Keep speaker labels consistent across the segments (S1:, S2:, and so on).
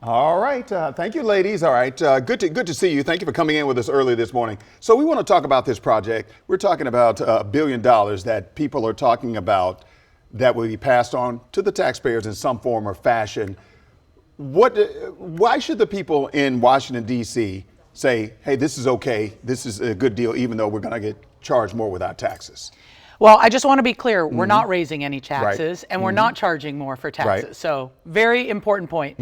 S1: All right. Thank you, ladies. All right. Good to see you. Thank you for coming in with us early this morning. So we want to talk about this project. We're talking about $1 billion that people are talking about that will be passed on to the taxpayers in some form or fashion. Why should the people in Washington, D.C. say, hey, this is okay, this is a good deal, even though we're going to get charged more with our taxes?
S2: Well, I just want to be clear, we're not raising any taxes,
S1: Right.
S2: and we're not charging more for taxes.
S1: Right.
S2: So very important point.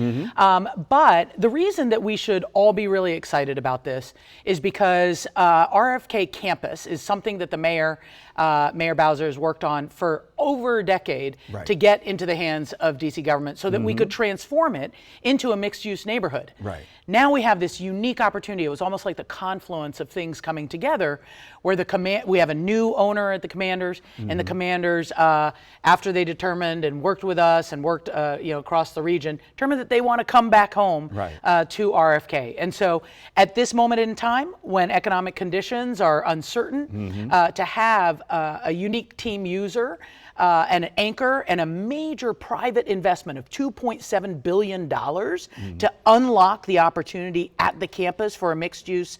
S2: But the reason that we should all be really excited about this is because RFK campus is something that the Mayor Bowser has worked on for over a decade to get into the hands of DC government so that we could transform it into a mixed-use neighborhood.
S1: Right.
S2: Now we have this unique opportunity. It was almost like the confluence of things coming together, where we have a new owner at the Commanders, and the Commanders, after they determined and worked with us and worked across the region, determined that they want to come back home to RFK. And so at this moment in time, when economic conditions are uncertain, to have a unique team user and an anchor and a major private investment of $2.7 billion to unlock the opportunity at the campus for a mixed-use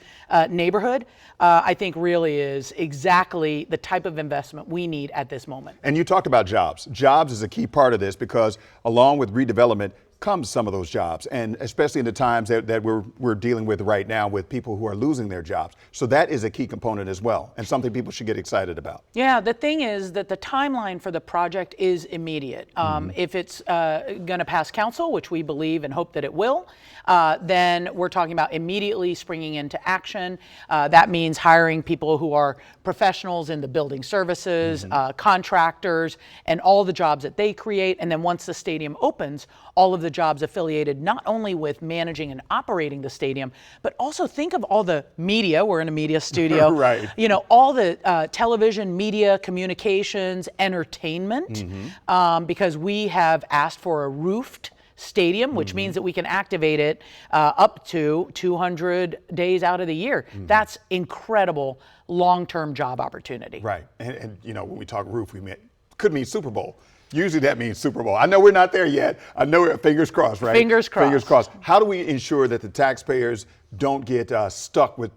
S2: neighborhood, I think really is exactly the type of investment we need at this moment.
S1: And you talked about jobs. Jobs is a key part of this because along with redevelopment comes some of those jobs, and especially in the times that we're dealing with right now with people who are losing their jobs. So that is a key component as well, and something people should get excited about.
S2: Yeah, the thing is that the timeline for the project is immediate. If it's going to pass council, which we believe and hope that it will, then we're talking about immediately springing into action. That means hiring people who are professionals in the building services, contractors, and all the jobs that they create. And then once the stadium opens, all of the jobs affiliated not only with managing and operating the stadium, but also think of all the media. We're in a media studio.
S1: Right.
S2: You know, all the television, media, communications, entertainment, because we have asked for a roofed stadium, which means that we can activate it up to 200 days out of the year. That's incredible long-term job opportunity.
S1: Right. And you know, when we talk roof, could mean Super Bowl. Usually that means Super Bowl. I know we're not there yet. I know, fingers crossed, right?
S2: Fingers crossed.
S1: Fingers crossed. How do we ensure that the taxpayers don't get stuck with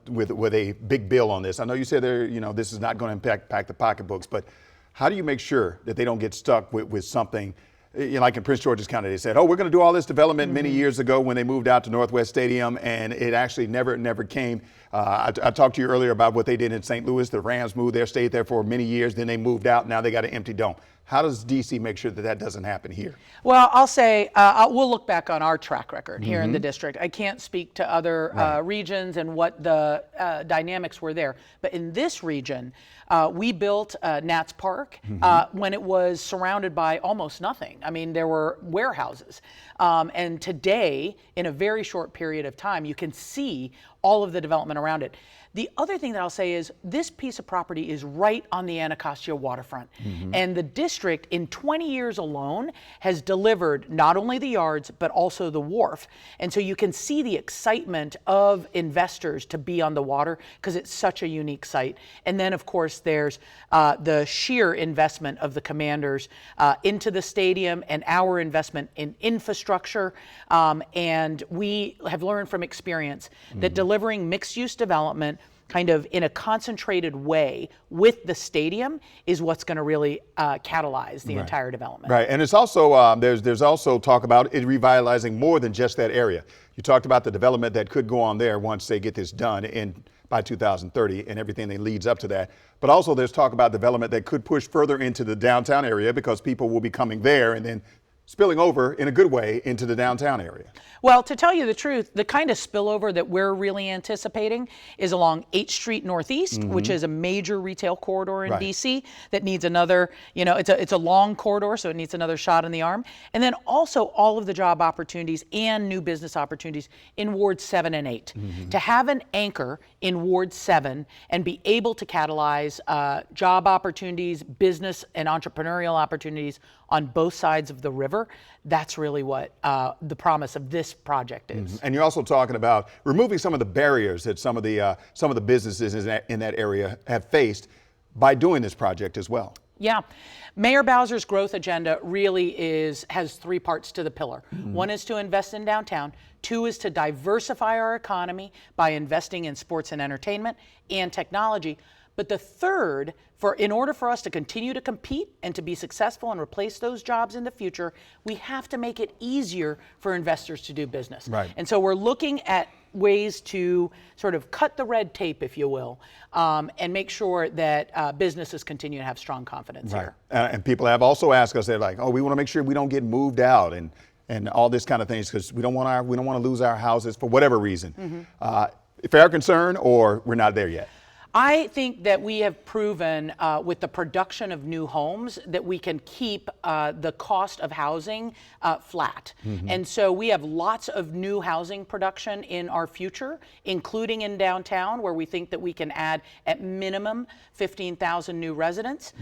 S1: a big bill on this? I know you said this is not going to impact the pocketbooks, but how do you make sure that they don't get stuck with something? Like in Prince George's County, they said, oh, we're going to do all this development many years ago when they moved out to Northwest Stadium, and it actually never came. I talked to you earlier about what they did in St. Louis. The Rams moved there, stayed there for many years, then they moved out. Now they got an empty dome. How does D.C. make sure that doesn't happen here?
S2: Well, I'll say we'll look back on our track record here in the district. I can't speak to other regions and what the dynamics were there. But in this region, we built Nats Park when it was surrounded by almost nothing. I mean, there were warehouses. And today, in a very short period of time, you can see all of the development around it. The other thing that I'll say is this piece of property is right on the Anacostia waterfront. And the district in 20 years alone has delivered not only the yards, but also the wharf. And so you can see the excitement of investors to be on the water because it's such a unique site. And then, of course, there's the sheer investment of the Commanders into the stadium and our investment in infrastructure. And we have learned from experience that delivering mixed-use development kind of in a concentrated way with the stadium is what's going to really catalyze the entire development.
S1: Right, and it's also, there's also talk about it revitalizing more than just that area. You talked about the development that could go on there once they get this done by 2030 and everything that leads up to that. But also there's talk about development that could push further into the downtown area because people will be coming there and then spilling over in a good way into the downtown area.
S2: Well, to tell you the truth, the kind of spillover that we're really anticipating is along 8th Street Northeast, which is a major retail corridor in DC that needs another, it's a long corridor, so it needs another shot in the arm. And then also all of the job opportunities and new business opportunities in Ward 7 and 8. To have an anchor in Ward 7 and be able to catalyze job opportunities, business and entrepreneurial opportunities on both sides of the river, that's really what the promise of this project is.
S1: And you're also talking about removing some of the barriers that some of the businesses in that area have faced by doing this project as well.
S2: Yeah. Mayor Bowser's growth agenda really has three parts to the pillar. One is to invest in downtown. Two is to diversify our economy by investing in sports and entertainment and technology. But the third, in order for us to continue to compete and to be successful and replace those jobs in the future, we have to make it easier for investors to do business.
S1: Right.
S2: And so we're looking at ways to sort of cut the red tape, if you will, and make sure that businesses continue to have strong confidence here.
S1: And people have also asked us, they're like, oh, we want to make sure we don't get moved out and all this kind of things because we don't want to lose our houses for whatever reason. Fair concern, or we're not there yet?
S2: I think that we have proven with the production of new homes that we can keep the cost of housing flat. And so we have lots of new housing production in our future, including in downtown, where we think that we can add at minimum 15,000 new residents,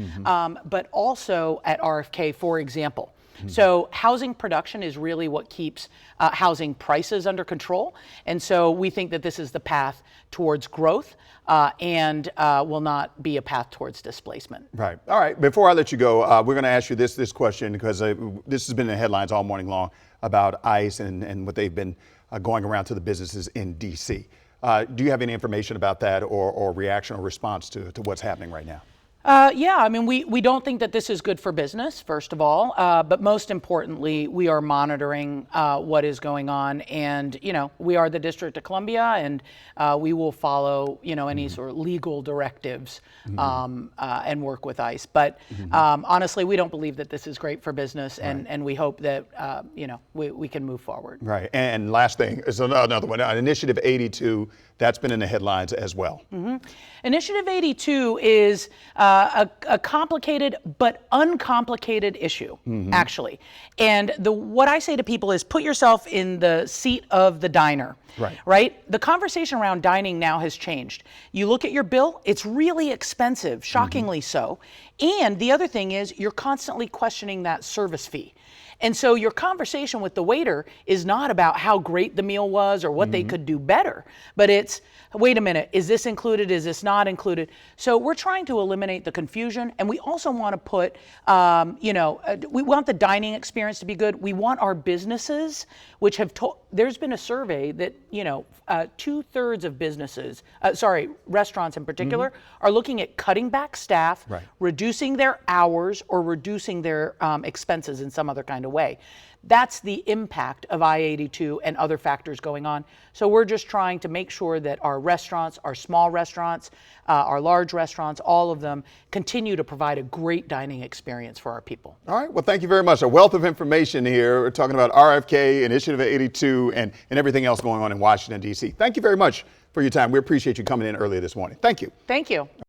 S2: but also at RFK, for example. So housing production is really what keeps housing prices under control. And so we think that this is the path towards growth and will not be a path towards displacement.
S1: Right. All right. Before I let you go, we're going to ask you this question because this has been in the headlines all morning long about ICE and what they've been going around to the businesses in D.C. Do you have any information about that or reaction or response to what's happening right now?
S2: Yeah, I mean, we don't think that this is good for business, first of all, but most importantly, we are monitoring what is going on, and we are the District of Columbia, and we will follow any sort of legal directives and work with ICE. But honestly, we don't believe that this is great for business, and we hope that we can move forward.
S1: Right. And last thing is another one, Initiative 82. That's been in the headlines as well.
S2: Initiative 82 is a complicated but uncomplicated issue, actually. And what I say to people is put yourself in the seat of the diner. Right? The conversation around dining now has changed. You look at your bill, it's really expensive, shockingly so. And the other thing is you're constantly questioning that service fee. And so your conversation with the waiter is not about how great the meal was or what they could do better, but it's, wait a minute, is this included? Is this not included? So we're trying to eliminate the confusion, and we also want to put, we want the dining experience to be good. We want our businesses, which have there's been a survey that 2/3 of businesses, restaurants in particular, are looking at cutting back staff, reducing their hours, or reducing their expenses in some other kind of way. That's the impact of I-82 and other factors going on. So we're just trying to make sure that our restaurants, our small restaurants, our large restaurants, all of them continue to provide a great dining experience for our people. All
S1: right. Well, thank you very much. A wealth of information here. We're talking about RFK, Initiative 82, and everything else going on in Washington, D.C. Thank you very much for your time. We appreciate you coming in earlier this morning. Thank you.
S2: Thank you.